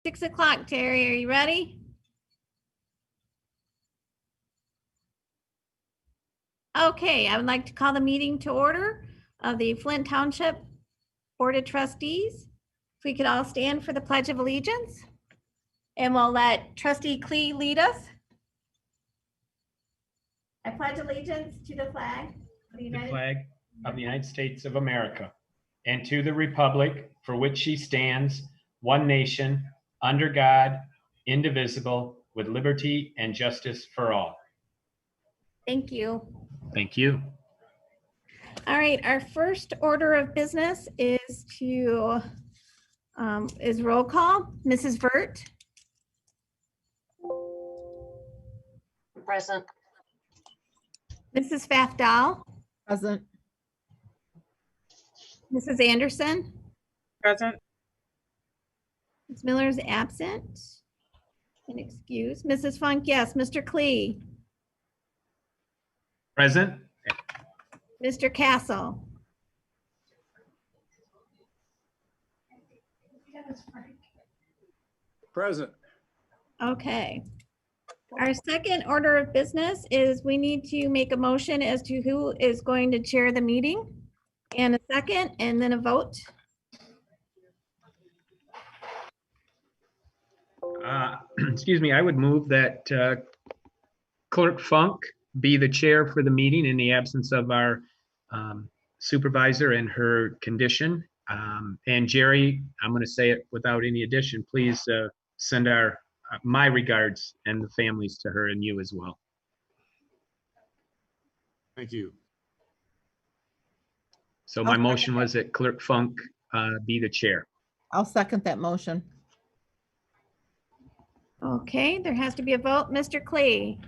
6 o'clock, Terry, are you ready? Okay, I would like to call the meeting to order of the Flint Township Board of Trustees. If we could all stand for the Pledge of Allegiance. And we'll let Trustee Klee lead us. I pledge allegiance to the flag of the United States of America, and to the republic for which she stands, one nation, under God, indivisible, with liberty and justice for all. Thank you. Thank you. All right, our first order of business is to roll call. Mrs. Vert. Present. Mrs. Pfaff-Dahl. Present. Mrs. Anderson. Present. Ms. Miller is absent and excused. Mrs. Funk, yes. Mr. Klee. Present. Mr. Castle. Present. Okay. Our second order of business is we need to make a motion as to who is going to chair the meeting, and a second, and then a vote. Excuse me, I would move that Clerk Funk be the chair for the meeting in the absence of our supervisor and her condition. And Jerry, I'm going to say it without any addition, please send my regards and the families to her and you as well. Thank you. So my motion was that Clerk Funk be the chair. I'll second that motion. Okay, there has to be a vote. Mr. Klee.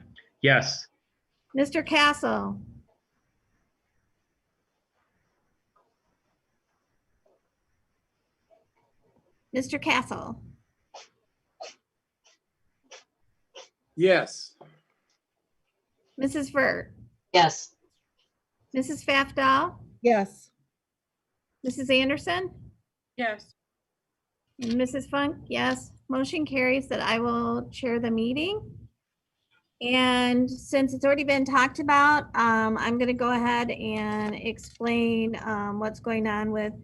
Yes. Mr. Castle. Mr. Castle. Yes. Mrs. Vert. Yes. Mrs. Pfaff-Dahl. Yes. Mrs. Anderson. Yes. And Mrs. Funk, yes. Motion carries that I will chair the meeting. And since it's already been talked about, I'm going to go ahead and explain what's going on with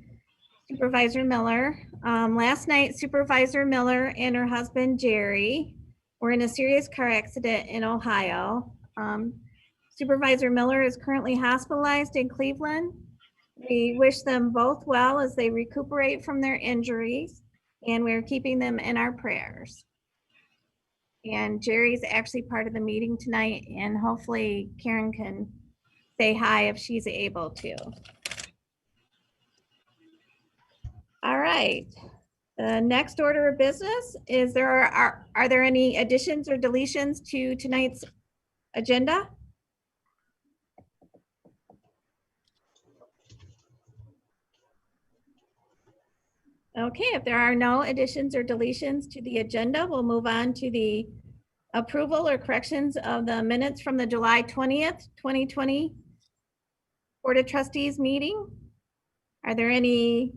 Supervisor Miller. Last night, Supervisor Miller and her husband, Jerry, were in a serious car accident in Ohio. Supervisor Miller is currently hospitalized in Cleveland. We wish them both well as they recuperate from their injuries, and we're keeping them in our prayers. And Jerry's actually part of the meeting tonight, and hopefully Karen can say hi if she's able to. All right. The next order of business is are there any additions or deletions to tonight's agenda? Okay, if there are no additions or deletions to the agenda, we'll move on to the approval or corrections of the minutes from the July 20th, 2020 Board of Trustees meeting. Are there any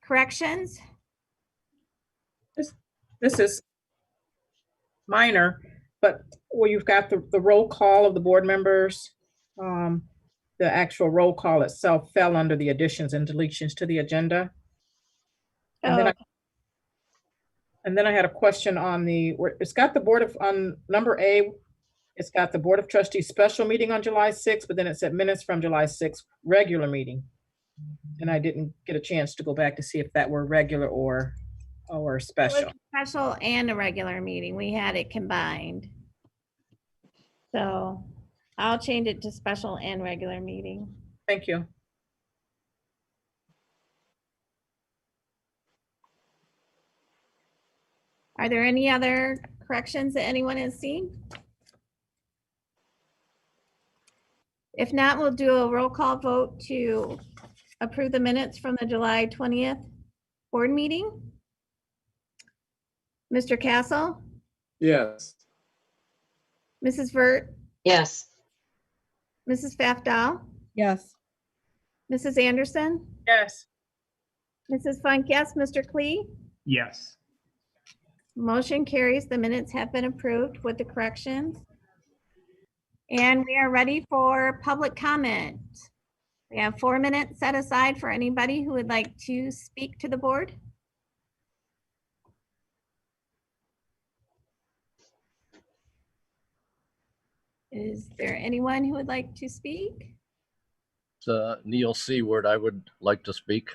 corrections? This is minor, but where you've got the roll call of the board members, the actual roll call itself fell under the additions and deletions to the agenda. And then I had a question on it's got the board of, on number A, it's got the Board of Trustees special meeting on July 6th, but then it said minutes from July 6th, regular meeting. And I didn't get a chance to go back to see if that were regular or special. Special and a regular meeting. We had it combined. So I'll change it to special and regular meeting. Thank you. Are there any other corrections that anyone has seen? If not, we'll do a roll call vote to approve the minutes from the July 20th board meeting. Mr. Castle? Yes. Mrs. Vert? Yes. Mrs. Pfaff-Dahl? Yes. Mrs. Anderson? Yes. Mrs. Funk, yes. Mr. Klee? Yes. Motion carries. The minutes have been approved with the corrections. And we are ready for public comment. We have 4 minutes set aside for anybody who would like to speak to the board. Is there anyone who would like to speak? Neil Seaward, I would like to speak.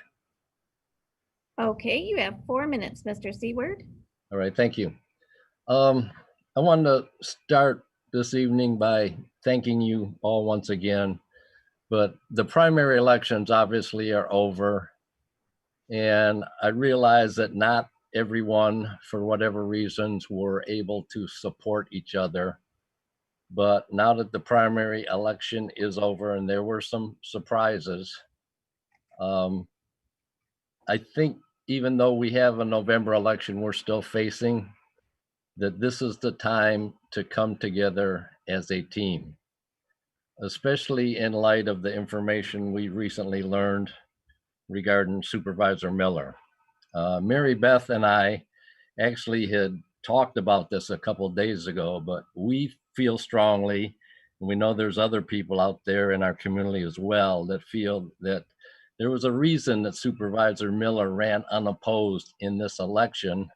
Okay, you have 4 minutes, Mr. Seward. All right, thank you. I wanted to start this evening by thanking you all once again, but the primary elections obviously are over. And I realize that not everyone, for whatever reasons, were able to support each other. But now that the primary election is over and there were some surprises, I think even though we have a November election, we're still facing that this is the time to come together as a team, especially in light of the information we recently learned regarding Supervisor Miller. Mary Beth and I actually had talked about this a couple of days ago, but we feel strongly, and we know there's other people out there in our community as well that feel that there was a reason that Supervisor Miller ran unopposed in this election.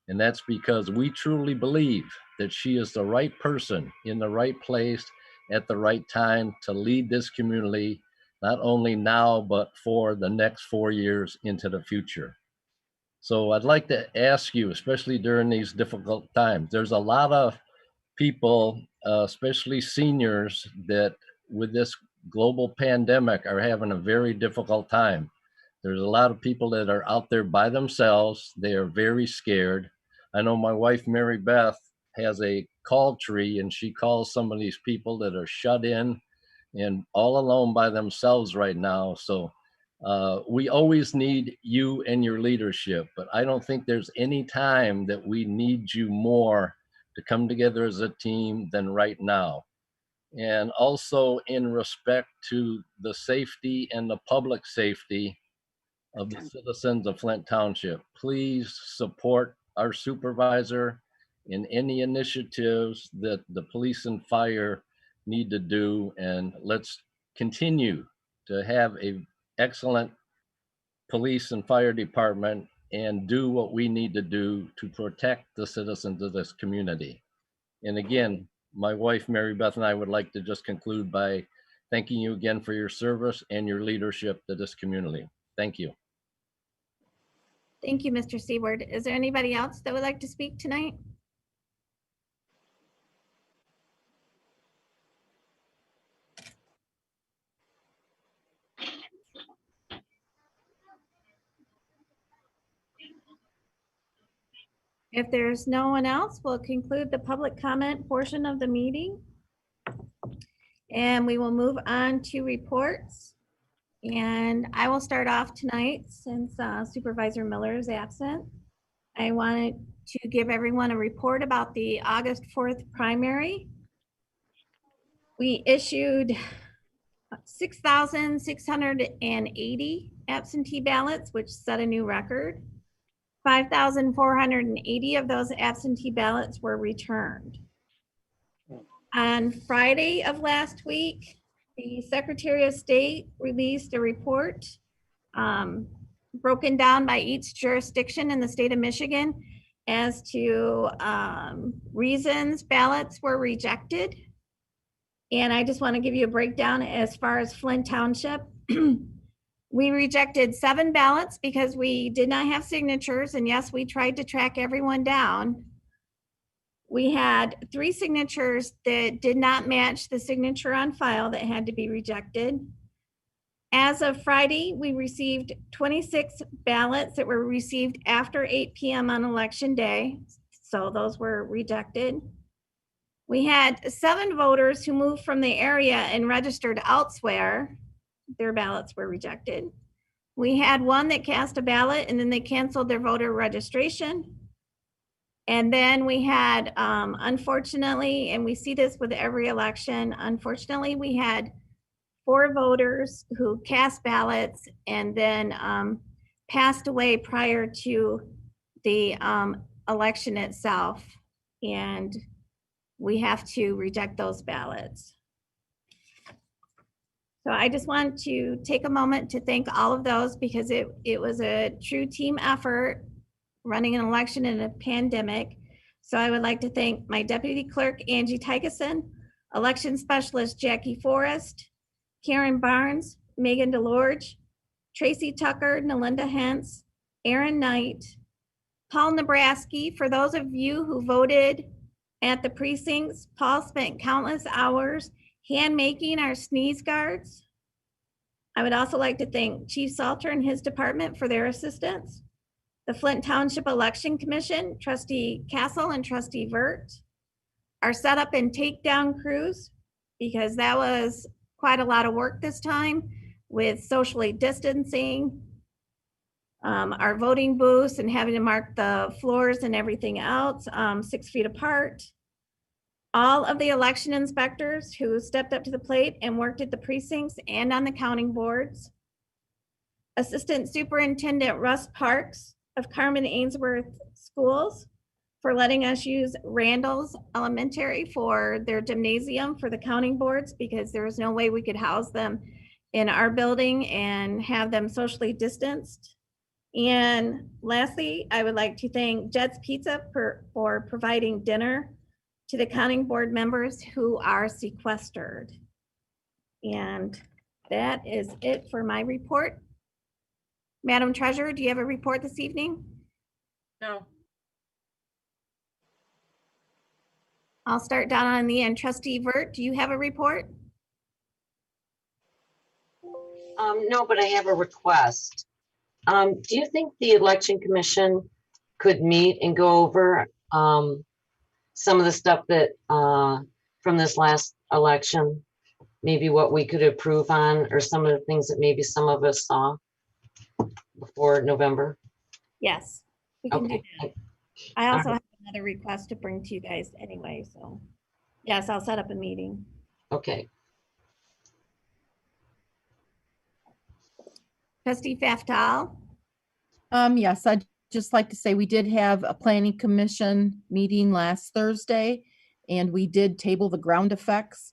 And that's because we truly believe that she is the right person in the right place at the right time to lead this community, not only now, but for the next 4 years into the future. So I'd like to ask you, especially during these difficult times, there's a lot of people, especially seniors, that with this global pandemic are having a very difficult time. There's a lot of people that are out there by themselves. They are very scared. I know my wife, Mary Beth, has a call tree, and she calls some of these people that are shut in and all alone by themselves right now. So we always need you and your leadership, but I don't think there's any time that we need you more to come together as a team than right now. And also in respect to the safety and the public safety of the citizens of Flint Township, please support our supervisor in any initiatives that the police and fire need to do. And let's continue to have an excellent police and fire department and do what we need to do to protect the citizens of this community. And again, my wife, Mary Beth, and I would like to just conclude by thanking you again for your service and your leadership to this community. Thank you. Thank you, Mr. Seward. Is there anybody else that would like to speak tonight? If there's no one else, we'll conclude the public comment portion of the meeting. And we will move on to reports. And I will start off tonight since Supervisor Miller is absent. I wanted to give everyone a report about the August 4th primary. We issued 6,680 absentee ballots, which set a new record. 5,480 of those absentee ballots were returned. On Friday of last week, the Secretary of State released a report broken down by each jurisdiction in the state of Michigan as to reasons ballots were rejected. And I just want to give you a breakdown as far as Flint Township. We rejected 7 ballots because we did not have signatures. And yes, we tried to track everyone down. We had 3 signatures that did not match the signature on file that had to be rejected. As of Friday, we received 26 ballots that were received after 8 p.m. on election day. So those were rejected. We had 7 voters who moved from the area and registered elsewhere. Their ballots were rejected. We had 1 that cast a ballot and then they canceled their voter registration. And then we had, unfortunately, and we see this with every election, unfortunately, we had 4 voters who cast ballots and then passed away prior to the election itself, and we have to reject those ballots. So I just want to take a moment to thank all of those because it was a true team effort running an election in a pandemic. So I would like to thank my deputy clerk, Angie Tykeson, election specialist, Jackie Forrest, Karen Barnes, Megan DeLorge, Tracy Tucker, Nalinda Hentz, Aaron Knight, Paul Nebraski. For those of you who voted at the precincts, Paul spent countless hours hand making our sneeze guards. I would also like to thank Chief Salter and his department for their assistance. The Flint Township Election Commission, Trustee Castle and Trustee Vert. Our setup and takedown crews, because that was quite a lot of work this time with socially distancing, our voting booths and having to mark the floors and everything else 6 feet apart. All of the election inspectors who stepped up to the plate and worked at the precincts and on the counting boards. Assistant Superintendent Russ Parks of Carmen Ainsworth Schools for letting us use Randall's Elementary for their gymnasium for the counting boards because there was no way we could house them in our building and have them socially distanced. And lastly, I would like to thank Jed's Pizza for providing dinner to the counting board members who are sequestered. And that is it for my report. Madam Treasurer, do you have a report this evening? No. I'll start down on the end. Trustee Vert, do you have a report? No, but I have a request. Do you think the election commission could meet and go over some of the stuff that from this last election, maybe what we could approve on, or some of the things that maybe some of us saw before November? Yes, we can do Okay. that. I also have another request to bring to you guys anyway, so yes, I'll set up a meeting. Okay. Trustee Faftal? Yes, I'd just like to say we did have a planning commission meeting last Thursday, and we did table the ground effects.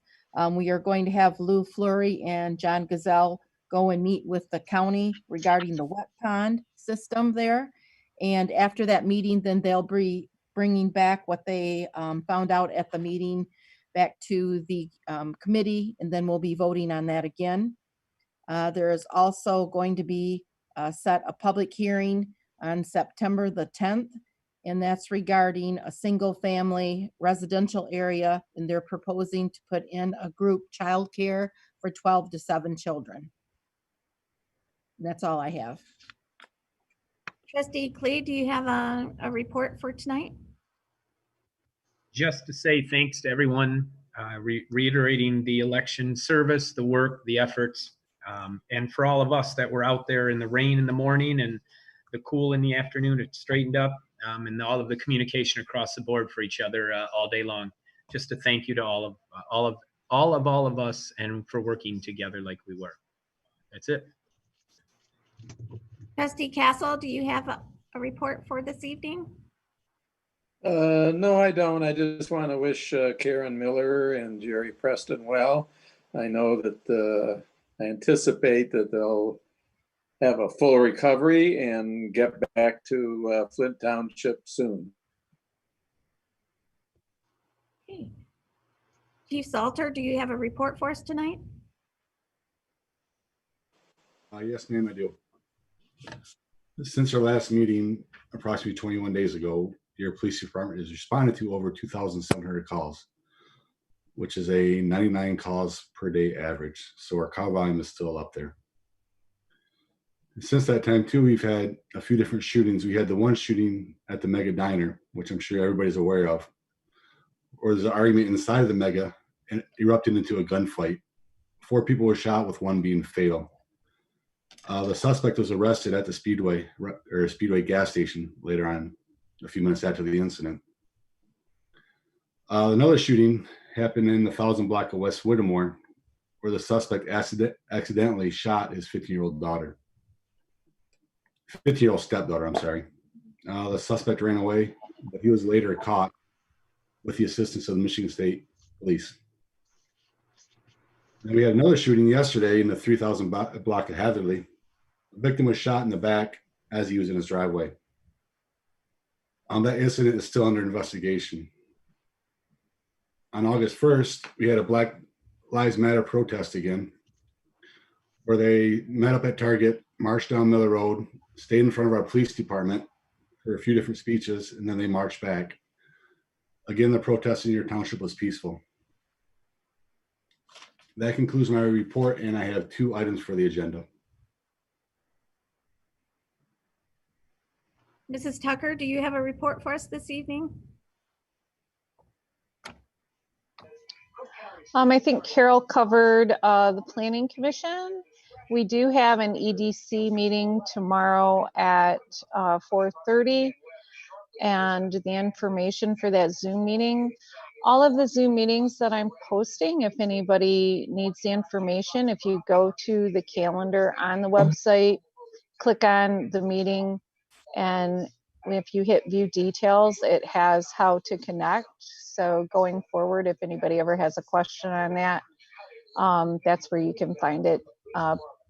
We are going to have Lou Fleury and John Gazelle go and meet with the county regarding the wet pond system there. And after that meeting, then they'll be bringing back what they found out at the meeting back to the committee, and then we'll be voting on that again. There is also going to be set a public hearing on September the 10th, and that's regarding a single family residential area, and they're proposing to put in a group childcare for 12 to 7 children. And that's all I have. Trustee Clee, do you have a report for tonight? Just to say thanks to everyone, reiterating the election service, the work, the efforts, and for all of us that were out there in the rain in the morning and the cool in the afternoon, it straightened up, and all of the communication across the board for each other all day long. Just a thank you to all of us, and for working together like we were. That's it. Trustee Castle, do you have a report for this evening? No, I don't. I just want to wish Karen Miller and Jerry Preston well. I know that I anticipate that they'll have a full recovery and get back to Flint Township soon. Okay. Chief Salter, do you have a report for us tonight? Yes, ma'am, I do. Since our last meeting, approximately 21 days ago, your police department has responded to over 2,700 calls, which is a 99 calls per day average. So our call volume is still up there. And since that time too, we've had a few different shootings. We had the one shooting at the Mega Diner, which I'm sure everybody's aware of, or there's an argument inside of the Mega and erupted into a gunfight. 4 people were shot, with 1 being fatal. The suspect was arrested at the Speedway gas station later on, a few minutes after the incident. Another shooting happened in the 1000 block of West Whittemore, where the suspect accidentally shot his 15-year-old stepdaughter, I'm sorry. The suspect ran away, but he was later caught with the assistance of the Michigan State Police. And we had another shooting yesterday in the 3000 block of Hatherley. The victim was shot in the back as he was in his driveway. That incident is still under investigation. On August 1st, we had a Black Lives Matter protest again, where they met up at Target, marched down Miller Road, stayed in front of our police department for a few different speeches, and then they marched back. Again, the protest in your township was peaceful. That concludes my report, and I have 2 items for the agenda. Mrs. Tucker, do you have a report for us this evening? I think Carol covered the Planning Commission. We do have an EDC meeting tomorrow at 4:30, and the information for that Zoom meeting. All of the Zoom meetings that I'm posting, if anybody needs the information, if you go to the calendar on the website, click on the meeting, and if you hit view details, it has how to connect. So going forward, if anybody ever has a question on that, that's where you can find it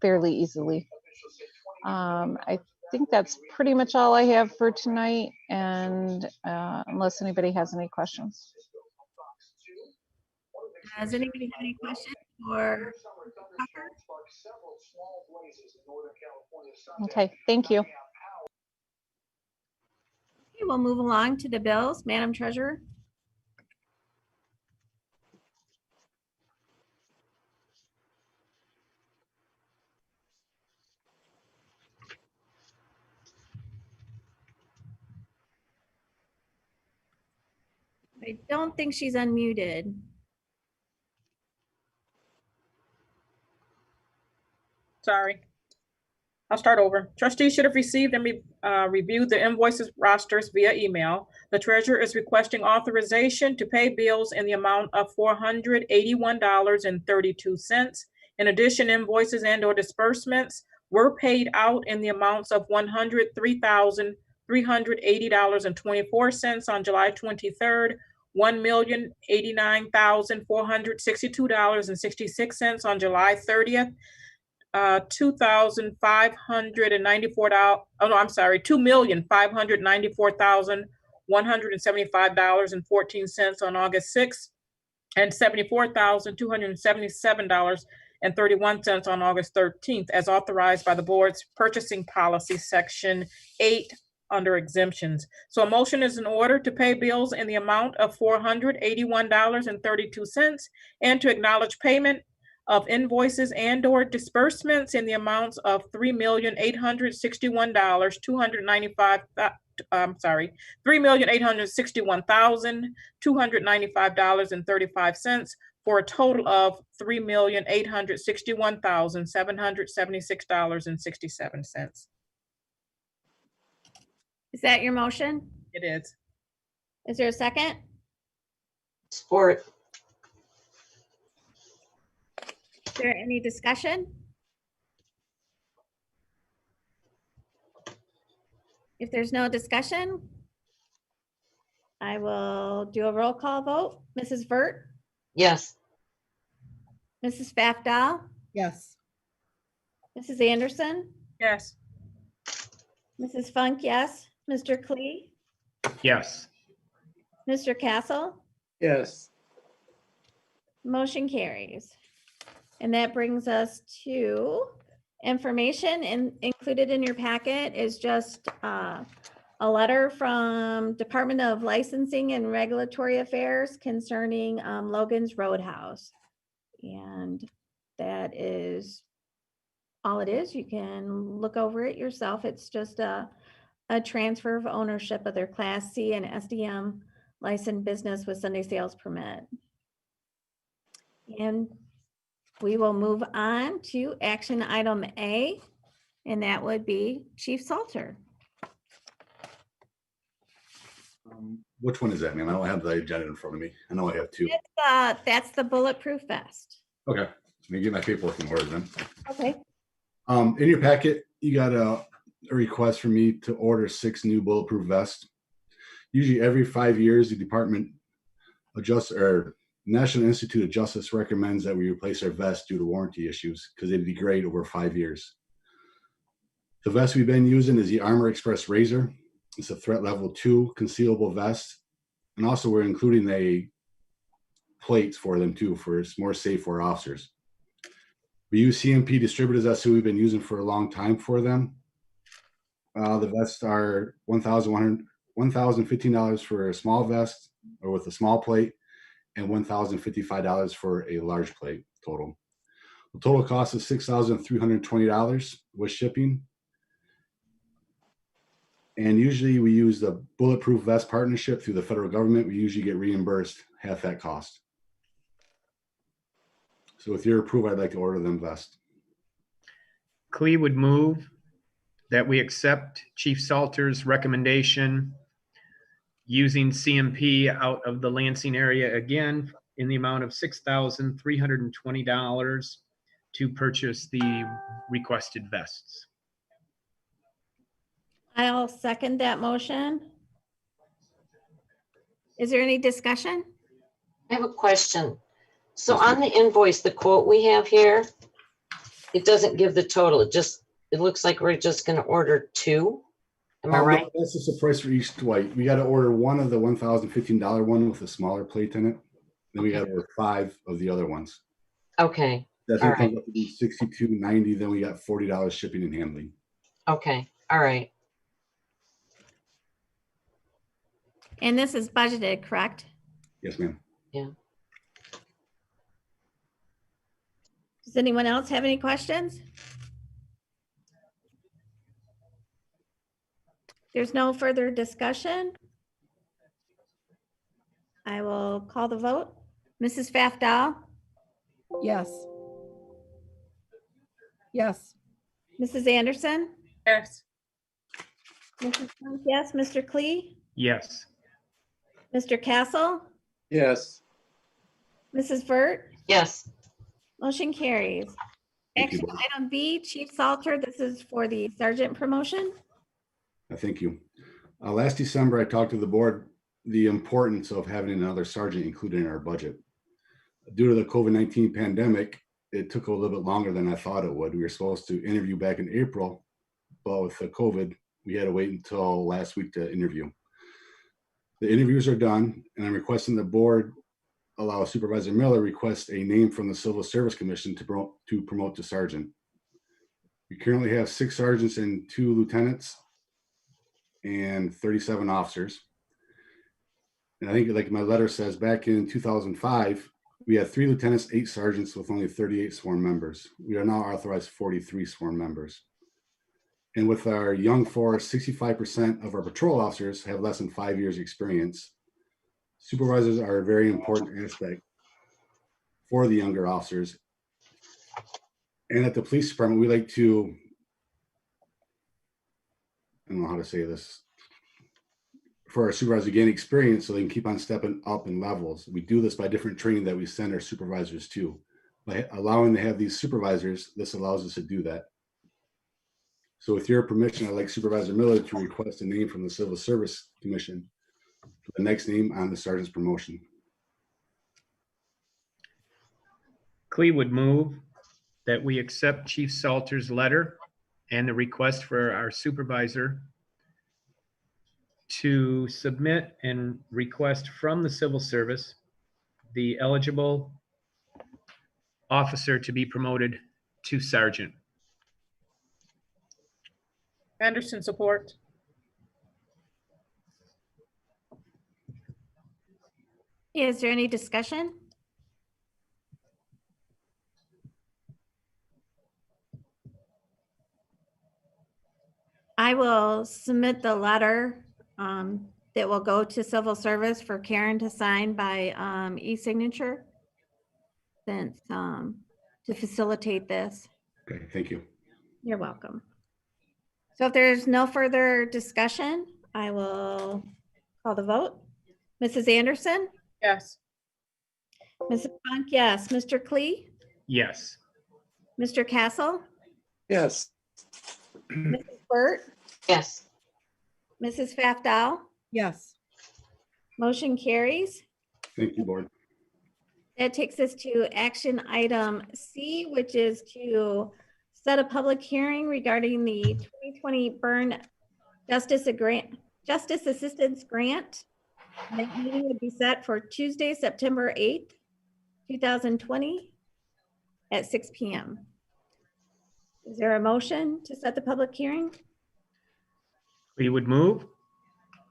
fairly easily. I think that's pretty much all I have for tonight, and unless anybody has any questions. Does anybody have any questions for Tucker? Okay, thank you. Okay, we'll move along to the bills. Madam Treasurer. I don't think she's unmuted. Sorry. I'll start over. Trustees should have received and reviewed the invoices rosters via email. The treasurer is requesting authorization to pay bills in the amount of $481.32. In addition, invoices and/or disbursements were paid out in the amounts of $103,380.24 on July 23rd, $1,089,462.66 on July 30th, $2,594,175.14 on August 6th, and $74,277.31 on August 13th, as authorized by the board's purchasing policy section 8 under exemptions. So a motion is in order to pay bills in the amount of $481.32 and to acknowledge payment of invoices and/or disbursements in the amounts of $3,861,295.35 for a total of $3,861,776.67. Is that your motion? It is. Is there a second? Support. Is there any discussion? If there's no discussion, I will do a roll call vote. Mrs. Vert, Yes. Mrs. Fafdahl, Yes. Mrs. Anderson, Yes. Mrs. Funk, yes. Mr. Klee, Yes. Mr. Castle, Yes. motion carries. And that brings us to information, and included in your packet is just a letter from Department of Licensing and Regulatory Affairs concerning Logan's Roadhouse. And that is all it is. You can look over it yourself. It's just a transfer of ownership of their Class C and SDM licensed business with Sunday sales permit. And we will move on to action item A, and that would be Chief Salter. Which one is that, ma'am? I don't have the agenda in front of me. I know I have 2. That's the bulletproof vest. Okay, let me get my paperwork in order then. Okay. In your packet, you got a request for me to order 6 new bulletproof vests. Usually every 5 years, the Department adjusts, or National Institute of Justice recommends that we replace our vests due to warranty issues because they degrade over 5 years. The vest we've been using is the Armor Express Razor. It's a threat level 2 concealable vest. And also we're including a plates for them too, for it's more safe for our officers. We use CMP distributors. That's who we've been using for a long time for them. The vests are $1,015 for a small vest or with a small plate, and $1,055 for a large plate total. The total cost is $6,320 with shipping. And usually we use the Bulletproof Vest Partnership through the federal government. We usually get reimbursed half that cost. So with your approval, I'd like to order them vests. Clee would move that we accept Chief Salter's recommendation using CMP out of the Lansing area again in the amount of $6,320 to purchase the requested vests. I'll second that motion. Is there any discussion? I have a question. So on the invoice, the quote we have here, it doesn't give the total. It looks like we're just gonna order 2. Am I right? That's just the price for each white. We got to order one of the $1,015 one with a smaller plate in it. Then we got to order 5 of the other ones. Okay, That's all what right. comes up to be $62.90. Then we got $40 shipping and handling. Okay, all right. And this is budgeted, correct? Yes, ma'am. Does anyone else have any questions? There's no further discussion. I will call the vote. Mrs. Pfaff-Dow, Yes. Yes. Mrs. Anderson, Yes. Mrs. Funk, yes, Mr. Klee, Yes. Mr. Castle, Yes. Mrs. Vert, Yes, motion carries. Thank you, Action Bob. item B, Chief Salter, this is for the sergeant promotion. Thank you. Last December, I talked to the board the importance of having another sergeant included in our budget. Due to the COVID-19 pandemic, it took a little bit longer than I thought it would. We were supposed to interview back in April, but with the COVID, we had to wait until last week to interview. The interviews are done, and I'm requesting the board allow Supervisor Miller request a name from the Civil Service Commission to promote to sergeant. We currently have 6 sergeants and 2 lieutenants and 37 officers. And I think, like my letter says, back in 2005, we had 3 lieutenants, 8 sergeants with only 38 sworn members. We are now authorized 43 sworn members. And with our young force, 65% of our patrol officers have less than 5 years experience. Supervisors are a very important aspect for the younger officers. And at the police department, we like to, I don't know how to say this, for our supervisors to gain experience so they can keep on stepping up in levels. We do this by different training that we send our supervisors to. By allowing to have these supervisors, this allows us to do that. So with your permission, I'd like Supervisor Miller to request a name from the Civil Service Commission for the next name on the sergeant's promotion. Clee would move that we accept Chief Salter's letter and the request for our supervisor to submit and request from the civil service the eligible officer to be promoted to sergeant. Anderson support. Is there any discussion? I will submit the letter that will go to civil service for Karen to sign by e-signature since to facilitate this. Okay, thank you. You're welcome. So if there's no further discussion, I will call the vote. Mrs. Anderson, Yes. Mrs. Funk, yes. Mr. Klee, Yes. Mr. Castle, Yes. Mrs. Burt, yes, Mrs. Pfaff-Dow, Yes. Motion carries. Thank you, board. That takes us to action item C, which is to set a public hearing regarding the 2020 Burn Justice Assistance Grant. That meeting would be set for Tuesday, September 8th, 2020 at 6 p.m. Is there a motion to set the public hearing? We would move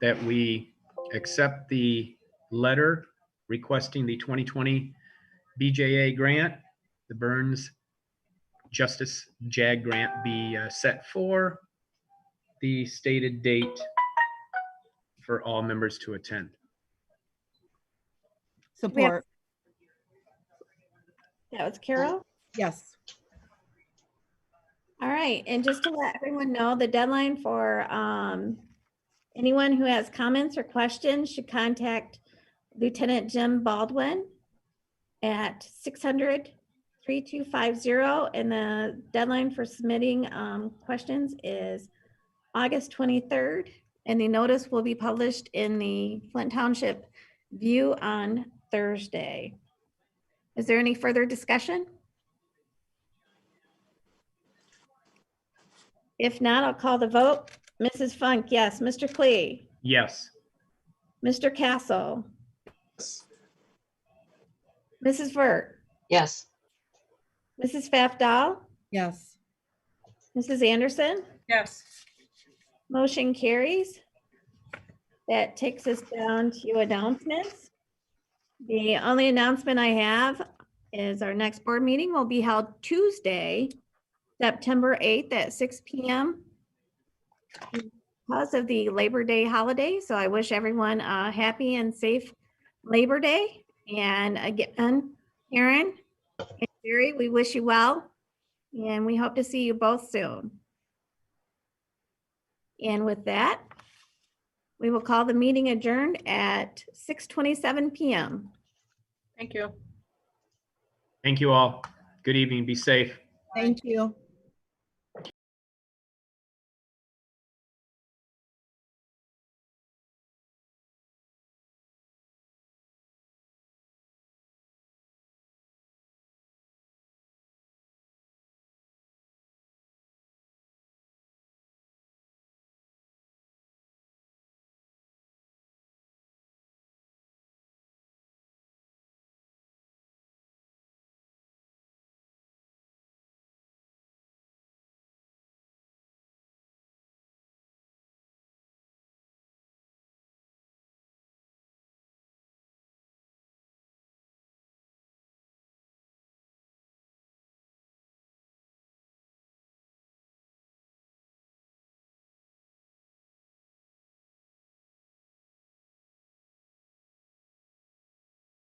that we accept the letter requesting the 2020 BJA grant, the Burns Justice JAG grant be set for the stated date for all members to attend. Support. That was Carol. Yes. All right, and just to let everyone know, the deadline for anyone who has comments or questions should contact Lieutenant Jim Baldwin at 600-3250, and the deadline for submitting questions is August 23rd, and the notice will be published in the Flint Township View on Thursday. Is there any further discussion? If not, I'll call the vote. Mrs. Funk, yes. Mr. Klee, Yes. Mr. Castle, Mrs. Vert, Yes. Mrs. Pfaff-Dahl, Yes. Mrs. Anderson, Yes. motion carries. That takes us down to announcements. The only announcement I have is our next board meeting will be held Tuesday, September 8th at 6 p.m. because of the Labor Day holiday. So I wish everyone a happy and safe Labor Day. And again, Karen and Jerry, we wish you well. And we hope to see you both soon. And with that, we will call the meeting adjourned at 6:27 p.m. Thank you. Thank you all. Good evening. Be safe. Thank you.